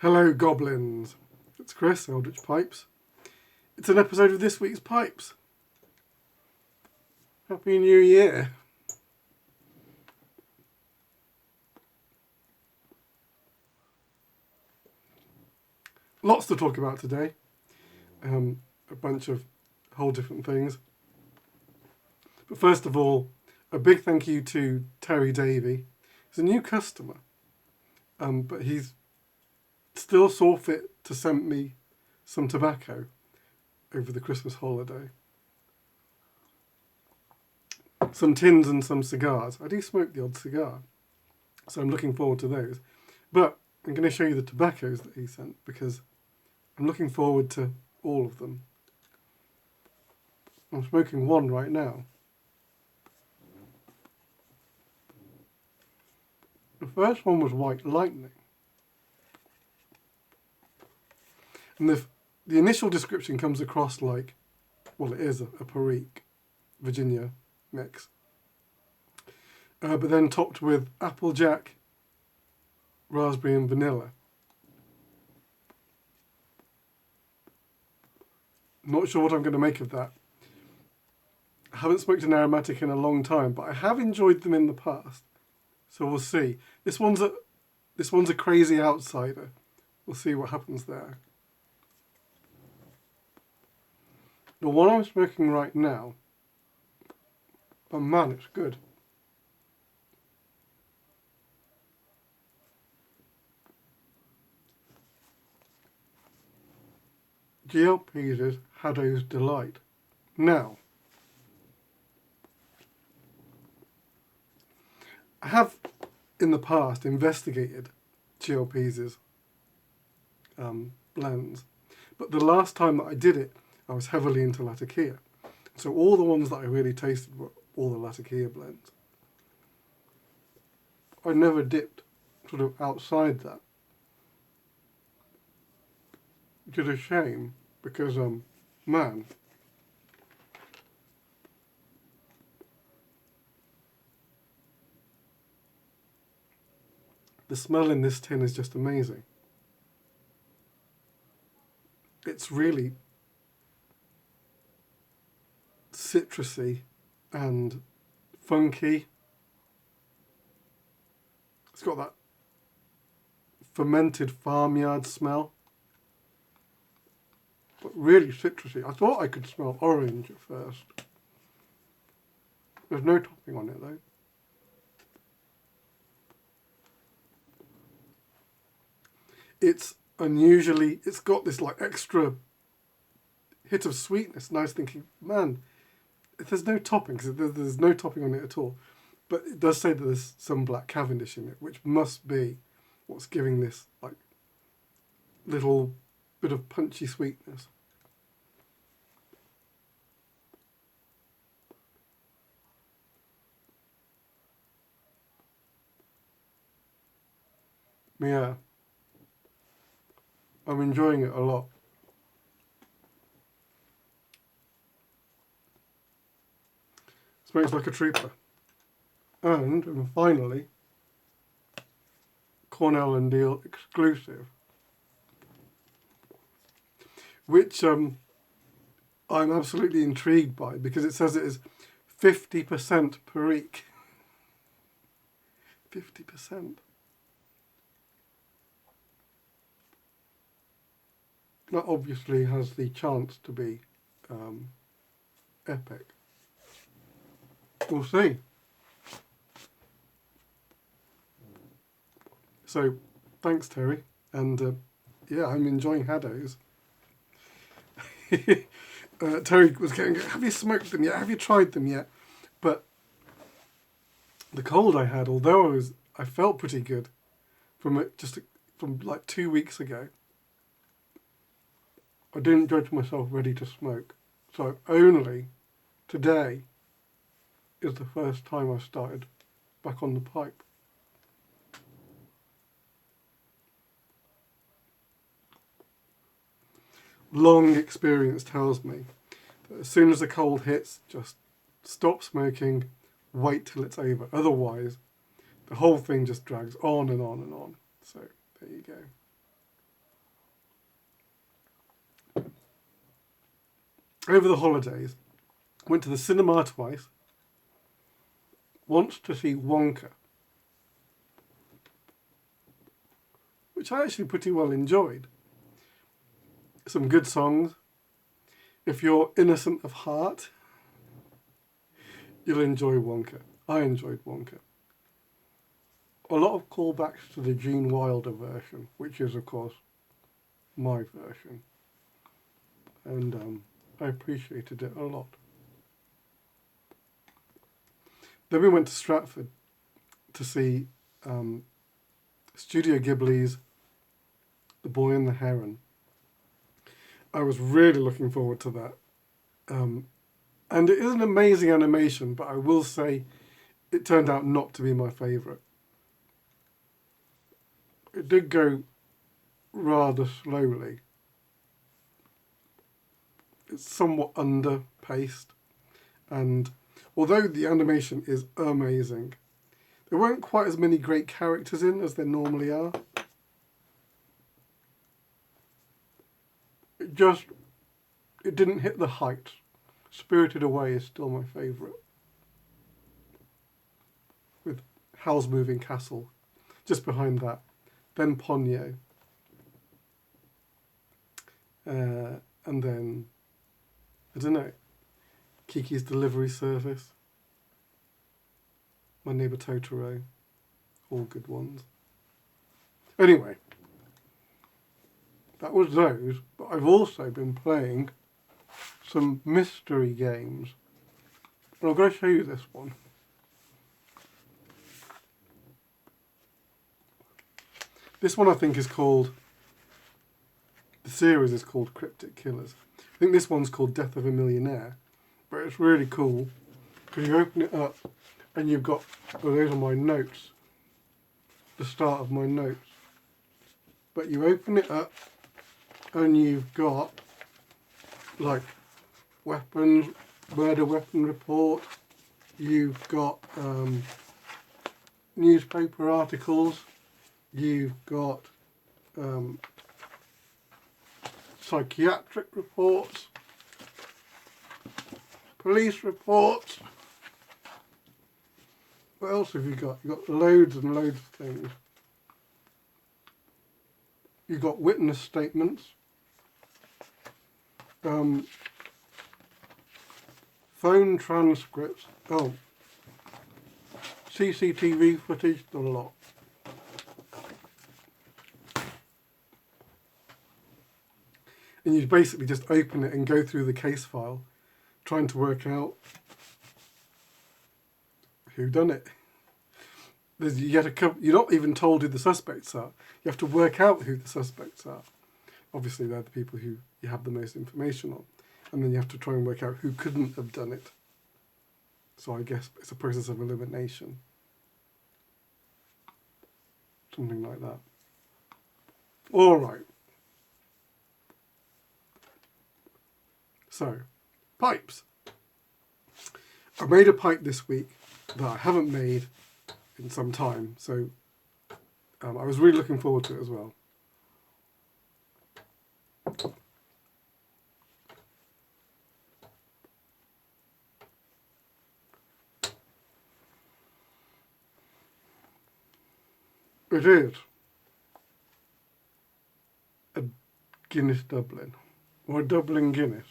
Hello goblins, it's Chris, Eldritch Pipes. It's an episode of this week's Pipes. Happy New Year. Lots to talk about today. A bunch of whole different things. But first of all, a big thank you to Terry Davey. He's a new customer, but he's still saw fit to send me some tobacco over the Christmas holiday. Some tins and some cigars. I do smoke the odd cigar, so I'm looking forward to those. But I'm going to show you the tobaccos that he sent because I'm looking forward to all of them. I'm smoking one right now. The first one was White Lightning. And the initial description comes across like, well, it is a Perique Virginia mix. But then topped with Applejack, raspberry and vanilla. Not sure what I'm going to make of that. I haven't smoked an aromatic in a long time, but I have enjoyed them in the past. So we'll see. This one's a crazy outsider. We'll see what happens there. The one I'm smoking right now, oh man, it's good. GLP's Haddo's Delight. Now, I have in the past investigated GLP's blends, but the last time that I did it, I was heavily into Latakia. So all the ones that I really tasted were all the Latakia blends. I never dipped sort of outside that. Which is a shame because, man, the smell in this tin is just amazing. It's really citrusy and funky. It's got that fermented farmyard smell, but really citrusy. I thought I could smell orange at first. There's no topping on it though. It's got this like extra hit of sweetness, and I was thinking, man, if there's no topping, because there's no topping on it at all, but it does say that there's some black Cavendish in it, which must be what's giving this like little bit of punchy sweetness. Yeah, I'm enjoying it a lot. Smells like a trooper. And finally, Cornell and Deal exclusive, which I'm absolutely intrigued by because it says it is 50% Perique. 50%. That obviously has the chance to be epic. We'll see. So, thanks Terry, and yeah, I'm enjoying Haddo's. Terry was going, have you smoked them yet? Have you tried them yet? But the cold I had, although I felt pretty good from like 2 weeks ago, I didn't judge myself ready to smoke. So only today is the first time I started back on the pipe. Long experience tells me that as soon as the cold hits, just stop smoking, wait till it's over. Otherwise, the whole thing just drags on and on and on. So there you go. over the holidays, went to the cinema twice, once to see Wonka, which I actually pretty well enjoyed. Some good songs. If you're innocent of heart, you'll enjoy Wonka. I enjoyed Wonka. A lot of callbacks to the Gene Wilder version, which is, of course, my version. And I appreciated it a lot. Then we went to Stratford to see Studio Ghibli's The Boy and the Heron. I was really looking forward to that. And it is an amazing animation, but I will say it turned out not to be my favourite. It did go rather slowly. It's somewhat under-paced, and although the animation is amazing, there weren't quite as many great characters in as there normally are. It didn't hit the height. Spirited Away is still my favourite, with Howl's Moving Castle just behind that. Then Ponyo. And then, I don't know, Kiki's Delivery Service, My Neighbour Totoro, all good ones. Anyway, that was those, but I've also been playing some mystery games. And I'm going to show you this one. This one I think is called, the series is called Cryptic Killers. I think this one's called Death of a Millionaire, but it's really cool because you open it up and you've got, well, those are my notes, the start of my notes. But you open it up and you've got like weapons, murder weapon report, you've got newspaper articles, you've got psychiatric reports, police reports. What else have you got? You've got loads and loads of things. You've got witness statements, phone transcripts, CCTV footage, a lot. And you basically just open it and go through the case file, trying to work out who done it. You're not even told who the suspects are. You have to work out who the suspects are. Obviously, they're the people who you have the most information on. And then you have to try and work out who couldn't have done it. So I guess it's a process of elimination. Something like that. All right. So, pipes. I made a pipe this week that I haven't made in some time, so I was really looking forward to it as well. It is a Guinness Dublin, or a Dublin Guinness.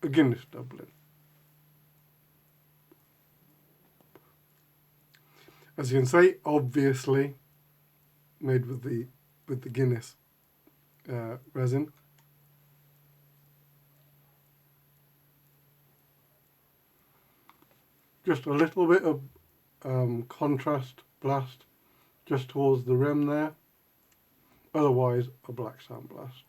A Guinness Dublin. As you can see, obviously made with the Guinness resin. Just a little bit of contrast blast just towards the rim there. Otherwise, a black sandblast.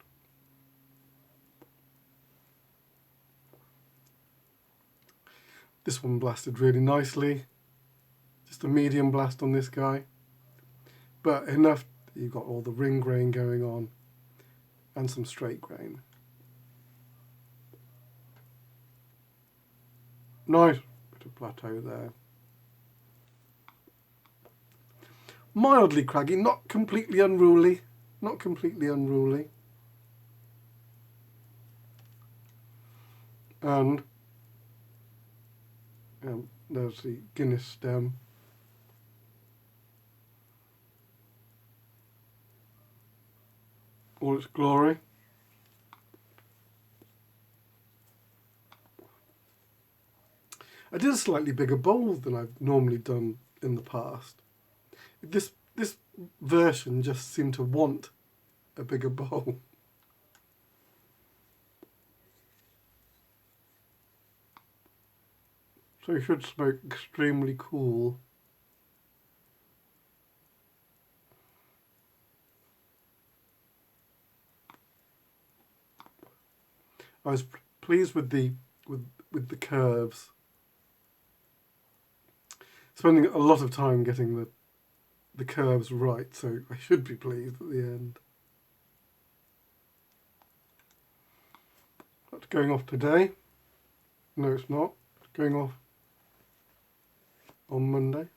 This one blasted really nicely. Just a medium blast on this guy. But enough that you've got all the ring grain going on and some straight grain. Nice bit of plateau there. Mildly craggy, not completely unruly. Not completely unruly. And there's the Guinness stem. All its glory. I did a slightly bigger bowl than I've normally done in the past. This version just seemed to want a bigger bowl. So you should smoke extremely cool. I was pleased with the curves. Spending a lot of time getting the curves right, so I should be pleased at the end. That's going off today. No, it's not. It's going off on Monday.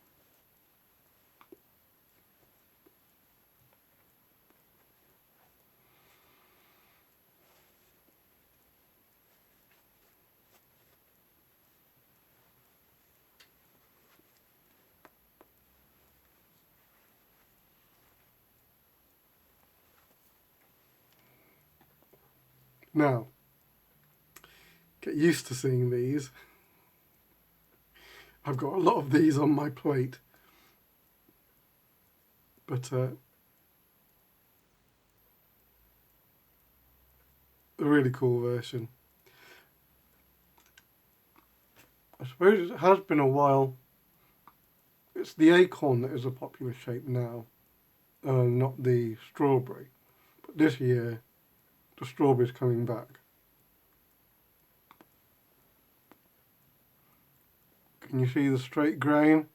Now, get used to seeing these. I've got a lot of these on my plate, but a really cool version. I suppose it has been a while. It's the acorn that is a popular shape now, not the strawberry. But this year, the strawberry's coming back. Can you see the straight grain?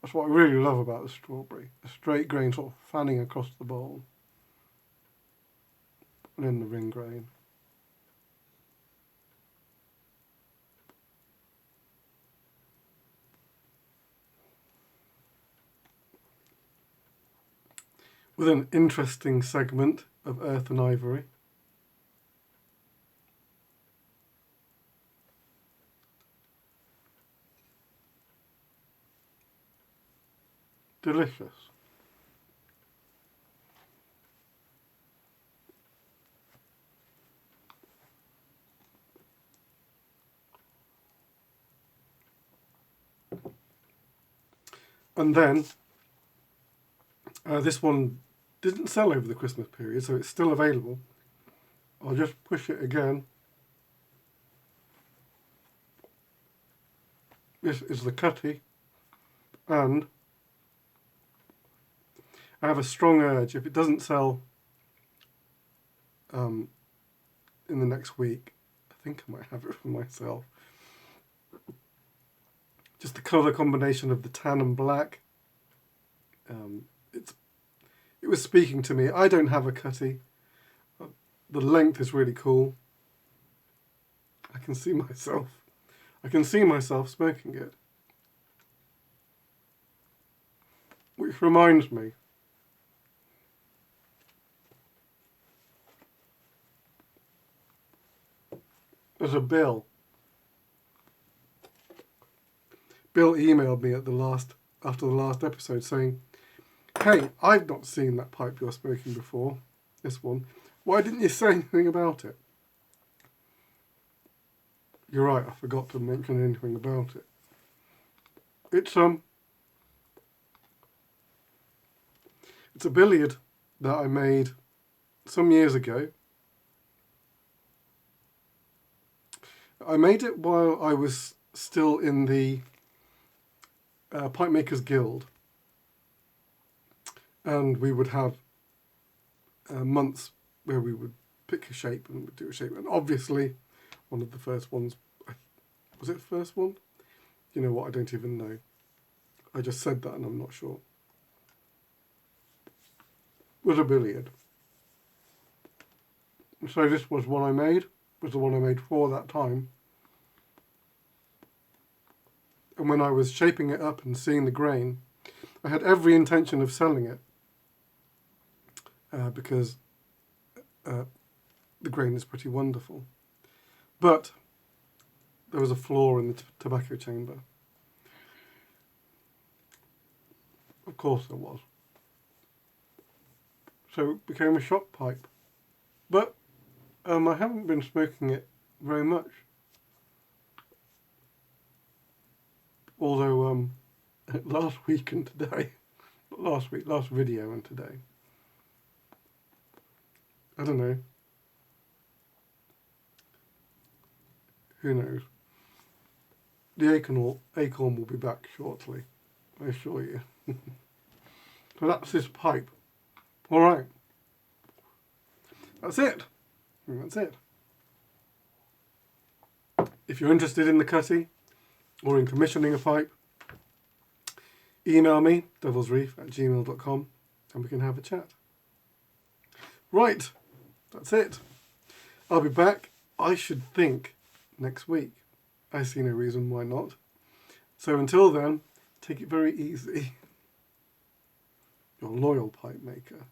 That's what I really love about the strawberry. The straight grain sort of fanning across the bowl. And then the ring grain. With an interesting segment of earth and ivory. Delicious. And then, this one didn't sell over the Christmas period, so it's still available. I'll just push it again. This is the cutty, and I have a strong urge, if it doesn't sell in the next week, I think I might have it for myself. Just the colour combination of the tan and black. It was speaking to me. I don't have a cutty. The length is really cool. I can see myself smoking it. Which reminds me, there's a Bill. Bill emailed me after the last episode saying, "Hey, I've not seen that pipe you're smoking before, this one. Why didn't you say anything about it?" You're right, I forgot to mention anything about it. It's a billiard that I made some years ago. I made it while I was still in the Pipe Makers Guild. And we would have months where we would pick a shape and would do a shape. And obviously, one of the first ones, was it the first one? You know what, I don't even know. I just said that and I'm not sure. Was a billiard. So this was one I made, was the one I made for that time. And when I was shaping it up and seeing the grain, I had every intention of selling it because the grain is pretty wonderful. But there was a flaw in the tobacco chamber. Of course there was. So it became a shock pipe. But I haven't been smoking it very much. Although last week and today, last video and today, I don't know. Who knows? The acorn will be back shortly, I assure you. So that's this pipe. Alright. That's it. That's it. If you're interested in the cutty or in commissioning a pipe, email me, devilsreef@gmail.com, and we can have a chat. Right. That's it. I'll be back, I should think, next week. I see no reason why not. So until then, take it very easy. Your loyal pipe maker.